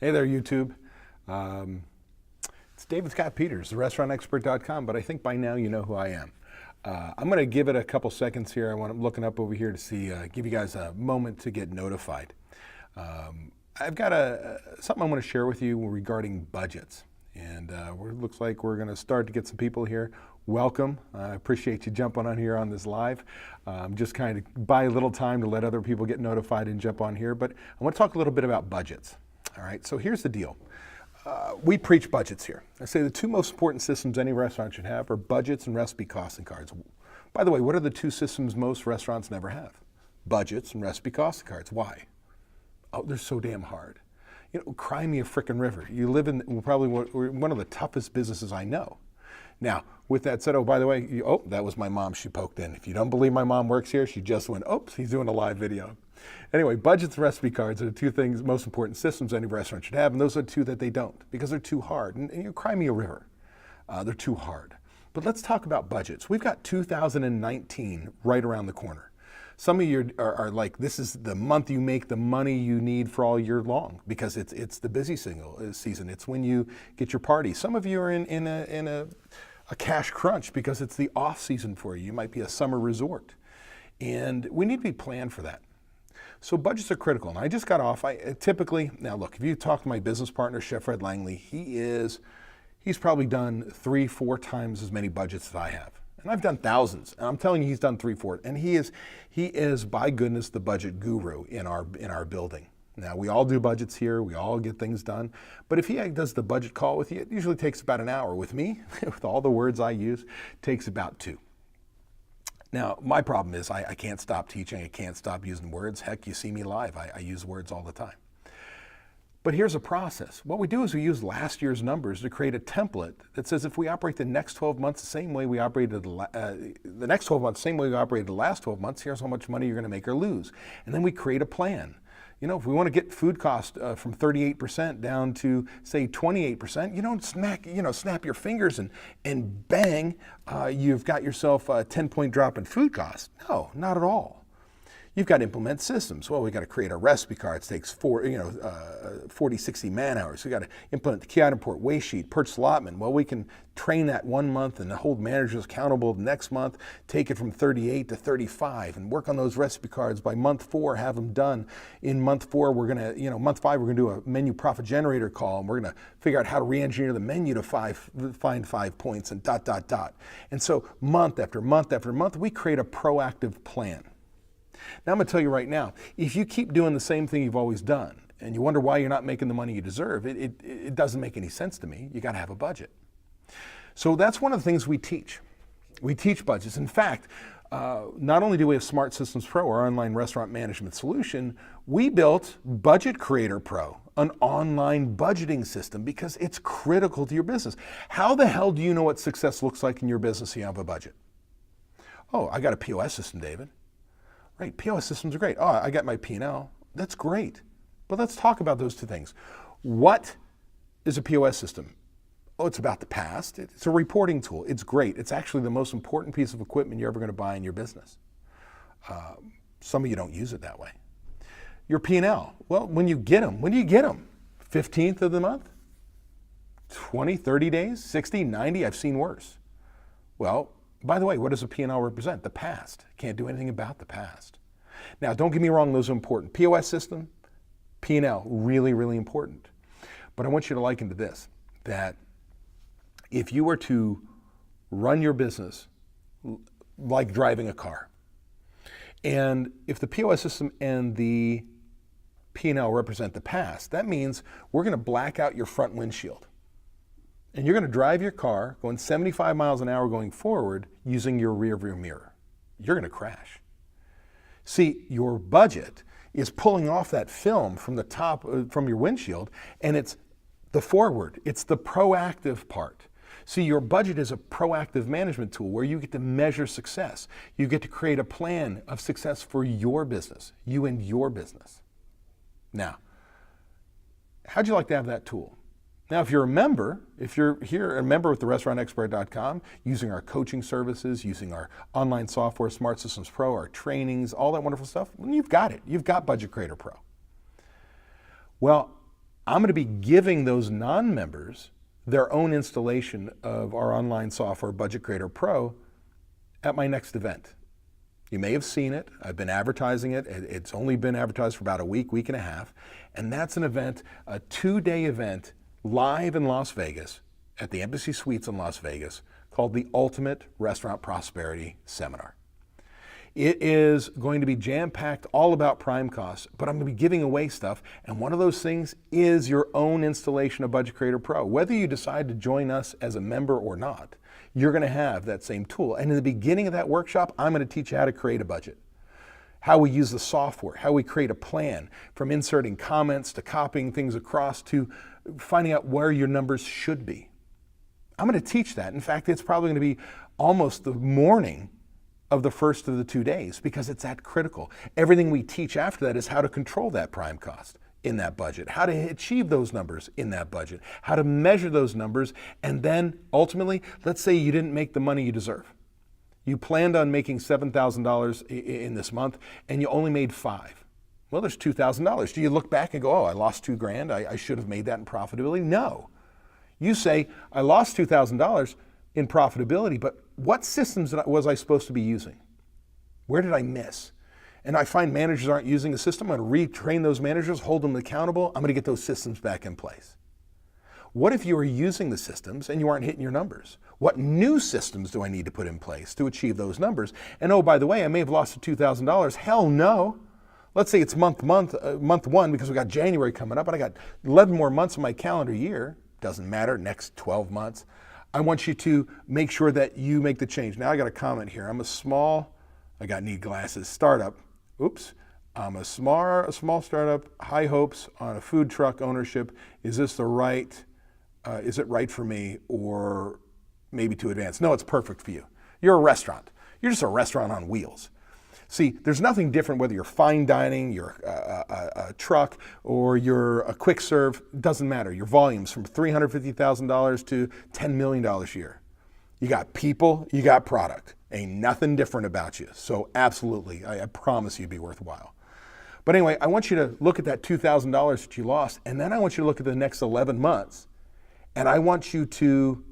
Hey there, YouTube. Um, it's David Scott Peters, therestaurantexpert.com, but I think by now you know who I am. I'm going to give it a couple seconds here. I'm looking up over here to see, give you guys a moment to get notified. I've got something I want to share with you regarding budgets. And looks like we're going to start to get some people here. Welcome. I appreciate you jumping on here on this live. Just kind of buy a little time to let other people get notified and jump on here. But I want to talk a little bit about budgets. All right, so here's the deal. We preach budgets here. I say the two most important systems any restaurant should have are budgets and recipe costing cards. By the way, what are the two systems most restaurants never have? Budgets and recipe costing cards. Why? Oh, they're so damn hard. You know, cry me a frickin' river. You live in probably one of the toughest businesses I know. Now, with that said, oh, by the way, that was my mom. She poked in. If you don't believe my mom works here, she just went, oops, he's doing a live video. Anyway, budgets and recipe cards are the two things, most important systems any restaurant should have, and those are two that they don't because they're too hard. And you cry me a river. They're too hard. But let's talk about budgets. We've got 2019 right around the corner. Some of you are like, this is the month you make the money you need for all year long because it's the busy season. It's when you get your party. Some of you are in a cash crunch because it's the off season for you. You might be a summer resort. And we need to be planned for that. So budgets are critical. And I just got off. Now look, if you talk to my business partner, Chef Fred Langley, he's probably done 3-4 times as many budgets as I have. And I've done thousands. And I'm telling you, he's done 3-4. And he is, by goodness, the budget guru in our building. Now, we all do budgets here. We all get things done. But if he does the budget call with you, it usually takes about an hour. With me, with all the words I use, it takes about 2. Now, my problem is I can't stop teaching. I can't stop using words. Heck, you see me live. I use words all the time. But here's a process. What we do is we use last year's numbers to create a template that says if we operate the next 12 months the same way we operated the next 12 months, same way we operated the last 12 months, here's how much money you're going to make or lose. And then we create a plan. You know, if we want to get food cost from 38% down to, say, 28%, you don't snap your fingers and bang, you've got yourself a 10-point drop in food cost. No, not at all. You've got to implement systems. Well, we got to create a recipe card. It takes 40, 60 man hours. We got to implement the key item report, waste sheet, purchase allotment. Well, we can train that 1 month and hold managers accountable the next month, take it from 38 to 35 and work on those recipe cards by month 4, have them done. In month 4, we're going to, month 5, we're going to do a menu profit generator call and we're going to figure out how to re-engineer the menu to find 5 points and ... And so month after month after month, we create a proactive plan. Now I'm going to tell you right now, if you keep doing the same thing you've always done and you wonder why you're not making the money you deserve, it doesn't make any sense to me. You got to have a budget. So that's one of the things we teach. We teach budgets. In fact, not only do we have Smart Systems Pro, our online restaurant management solution, we built Budget Creator Pro, an online budgeting system because it's critical to your business. How the hell do you know what success looks like in your business if you have a budget? Oh, I got a POS system, David. Right, POS systems are great. Oh, I got my P&L. That's great. But let's talk about those two things. What is a POS system? Oh, it's about the past. It's a reporting tool. It's great. It's actually the most important piece of equipment you're ever going to buy in your business. Some of you don't use it that way. Your P&L. Well, when do you get them? 15th of the month? 20, 30 days? 60, 90? I've seen worse. Well, by the way, what does a P&L represent? The past. Can't do anything about the past. Now, don't get me wrong, those are important. POS system, P&L, really, really important. But I want you to liken to this, that if you were to run your business like driving a car, and if the POS system and the P&L represent the past, that means we're going to black out your front windshield. And you're going to drive your car going 75 miles an hour going forward using your rear view mirror. You're going to crash. See, your budget is pulling off that film from the top, from your windshield, and it's the forward. It's the proactive part. See, your budget is a proactive management tool where you get to measure success. You get to create a plan of success for your business, you and your business. Now, how'd you like to have that tool? Now, if you're a member, if you're here, a member with therestaurantexpert.com, using our coaching services, using our online software, Smart Systems Pro, our trainings, all that wonderful stuff, well, you've got it. You've got Budget Creator Pro. Well, I'm going to be giving those non-members their own installation of our online software, Budget Creator Pro, at my next event. You may have seen it. I've been advertising it. It's only been advertised for about a week, week and a half. And that's an event, a 2-day event, live in Las Vegas, at the Embassy Suites in Las Vegas, called the Ultimate Restaurant Prosperity Seminar. It is going to be jam-packed, all about prime costs, but I'm going to be giving away stuff, and one of those things is your own installation of Budget Creator Pro. Whether you decide to join us as a member or not, you're going to have that same tool. And in the beginning of that workshop, I'm going to teach you how to create a budget, how we use the software, how we create a plan, from inserting comments to copying things across to finding out where your numbers should be. I'm going to teach that. In fact, it's probably going to be almost the morning of the first of the 2 days, because it's that critical. Everything we teach after that is how to control that prime cost in that budget, how to achieve those numbers in that budget, how to measure those numbers, and then ultimately, let's say you didn't make the money you deserve. You planned on making $7,000 in this month, and you only made $5,000. Well, there's $2,000. Do you look back and go, oh, I lost $2,000, I should have made that in profitability? No. You say, I lost $2,000 in profitability, but what systems was I supposed to be using? Where did I miss? And I find managers aren't using the system. I'm going to retrain those managers, hold them accountable. I'm going to get those systems back in place. What if you were using the systems and you aren't hitting your numbers? What new systems do I need to put in place to achieve those numbers? And oh, by the way, I may have lost $2,000. Hell no. Let's say it's month one, because we got January coming up and I got 11 more months in my calendar year. Doesn't matter, next 12 months. I want you to make sure that you make the change. Now I got a comment here. I'm a small, need glasses, startup. Oops. I'm a small startup, high hopes on a food truck ownership. Is this the right, is it right for me, or maybe too advanced? No, it's perfect for you. You're a restaurant. You're just a restaurant on wheels. See, there's nothing different whether you're fine dining, you're a truck, or you're a quick serve. It doesn't matter. Your volume's from $350,000 to $10 million a year. You got people, you got product. Ain't nothing different about you. So absolutely, I promise you'd be worthwhile. But anyway, I want you to look at that $2,000 that you lost, and then I want you to look at the next 11 months, and I want you to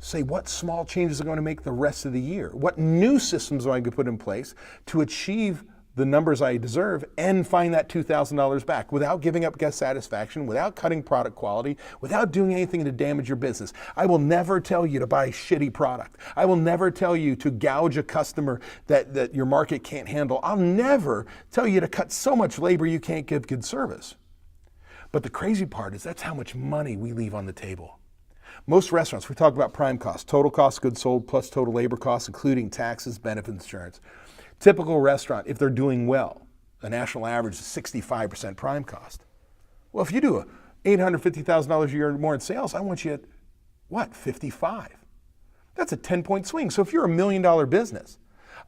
say, what small changes are going to make the rest of the year? What new systems am I going to put in place to achieve the numbers I deserve and find that $2,000 back without giving up guest satisfaction, without cutting product quality, without doing anything to damage your business? I will never tell you to buy shitty product. I will never tell you to gouge a customer that your market can't handle. I'll never tell you to cut so much labor you can't give good service. But the crazy part is that's how much money we leave on the table. Most restaurants, we talk about prime cost, total cost of goods sold plus total labor costs, including taxes, benefits, insurance. Typical restaurant, if they're doing well, the national average is 65% prime cost. Well, if you do $850,000 a year or more in sales, I want you at, what, 55? That's a 10-point swing. So if you're $1 million business,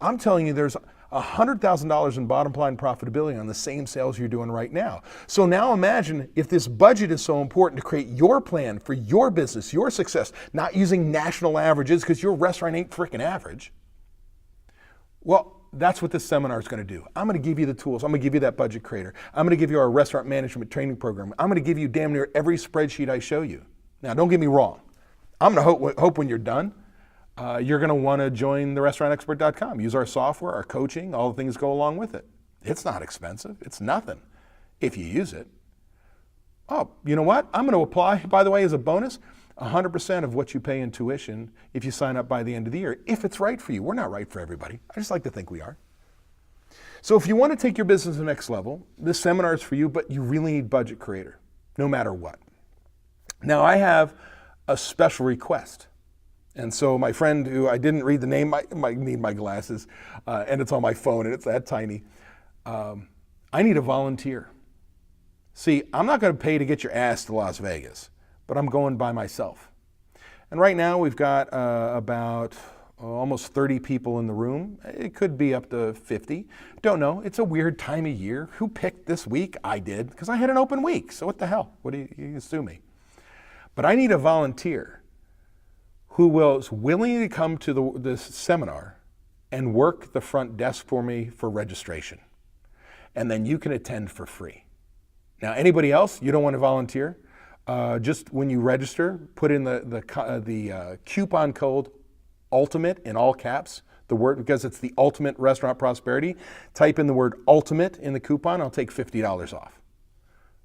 I'm telling you there's $100,000 in bottom line profitability on the same sales you're doing right now. So now imagine if this budget is so important to create your plan for your business, your success, not using national averages because your restaurant ain't freaking average. Well, that's what this seminar is going to do. I'm going to give you the tools. I'm going to give you that budget creator. I'm going to give you our restaurant management training program. I'm going to give you damn near every spreadsheet I show you. Now, don't get me wrong. I'm going to hope when you're done, you're going to want to join the restourantexpert.com. Use our software, our coaching, all the things go along with it. It's not expensive. It's nothing if you use it. Oh, you know what? I'm going to apply, by the way, as a bonus, 100% of what you pay in tuition if you sign up by the end of the year, if it's right for you. We're not right for everybody. I just like to think we are. So if you want to take your business to the next level, this seminar is for you, but you really need Budget Creator, no matter what. Now, I have a special request. And so my friend, who I didn't read the name, might need my glasses, and it's on my phone, and it's that tiny. I need a volunteer. See, I'm not going to pay to get your ass to Las Vegas, but I'm going by myself. And right now we've got about almost 30 people in the room. It could be up to 50. Don't know. It's a weird time of year. Who picked this week? I did, because I had an open week. So what the hell? What do you sue me? But I need a volunteer who was willing to come to this seminar and work the front desk for me for registration. And then you can attend for free. Now, anybody else, you don't want to volunteer, just when you register, put in the coupon code ULTIMATE in all caps, the word, because it's the Ultimate Restaurant Prosperity. Type in the word ULTIMATE in the coupon, I'll take $50 off.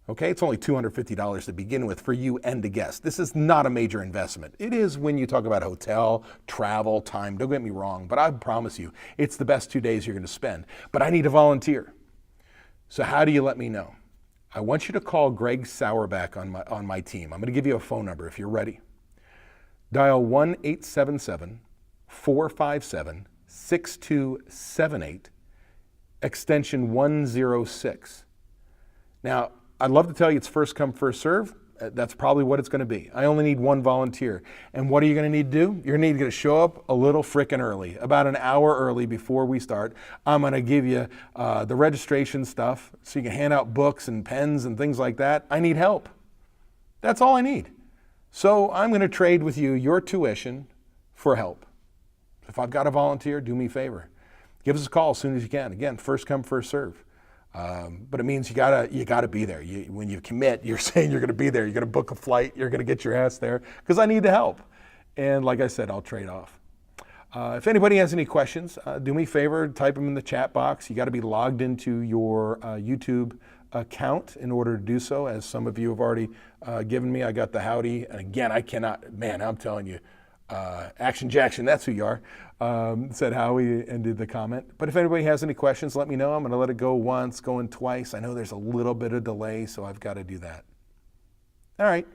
Okay, it's only $250 to begin with for you and a guest. This is not a major investment. It is when you talk about hotel, travel, time, don't get me wrong, but I promise you, it's the best 2 days you're gonna spend. But I need a volunteer. So how do you let me know? I want you to call Greg Sauerback on my team. I'm gonna give you a phone number if you're ready. Dial 1-877-457-6278, extension 106. Now, I'd love to tell you it's first come, first serve. That's probably what it's going to be. I only need one volunteer. And what are you going to need to do? You're going to need to show up a little frickin' early, about an hour early before we start. I'm going to give you the registration stuff so you can hand out books and pens and things like that. I need help. That's all I need. So I'm going to trade with you your tuition for help. If I've got a volunteer, do me a favor. Give us a call as soon as you can. Again, first come, first serve. But it means you gotta be there. When you commit, you're saying you're gonna be there. You're gonna book a flight. You're gonna get your ass there because I need the help. And like I said, I'll trade off. If anybody has any questions, do me a favor, type them in the chat box. You got to be logged into your YouTube account in order to do so. As some of you have already given me, I got the howdy. And again, I cannot. Man, I'm telling you. Action Jackson, that's who you are, said Howie and did the comment. But if anybody has any questions, let me know. I'm going to let it go once, going twice. I know there's a little bit of delay, so I've got to do that. All right.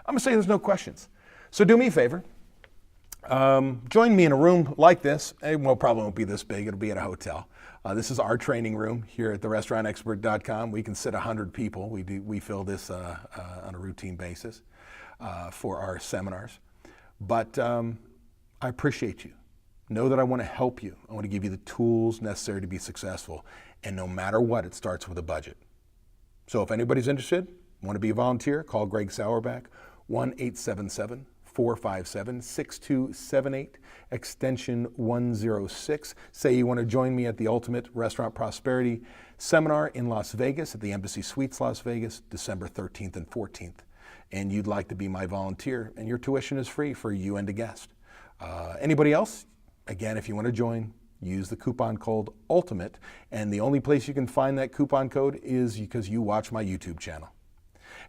I'm going to say there's no questions. So do me a favor. Join me in a room like this. It probably won't be this big. It'll be at a hotel. This is our training room here at therestaurantexpert.com. We can sit 100 people. We fill this on a routine basis for our seminars. But I appreciate you. Know that I want to help you. I want to give you the tools necessary to be successful. And no matter what, it starts with a budget. So if anybody's interested, want to be a volunteer, call Greg Sauerback, 1-877-457-6278, extension 106. Say you want to join me at the Ultimate Restaurant Prosperity Seminar in Las Vegas at the Embassy Suites, Las Vegas, December 13th and 14th. And you'd like to be my volunteer, and your tuition is free for you and a guest. Anybody else? Again, if you want to join, use the coupon code ULTIMATE, and the only place you can find that coupon code is because you watch my YouTube channel.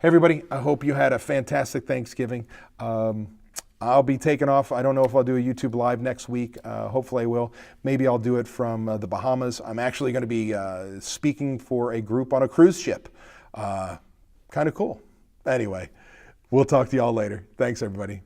Hey everybody, I hope you had a fantastic Thanksgiving. I'll be taking off. I don't know if I'll do a YouTube Live next week. Hopefully I will. Maybe I'll do it from the Bahamas. I'm actually going to be speaking for a group on a cruise ship. Kind of cool. Anyway. We'll talk to y'all later. Thanks, everybody.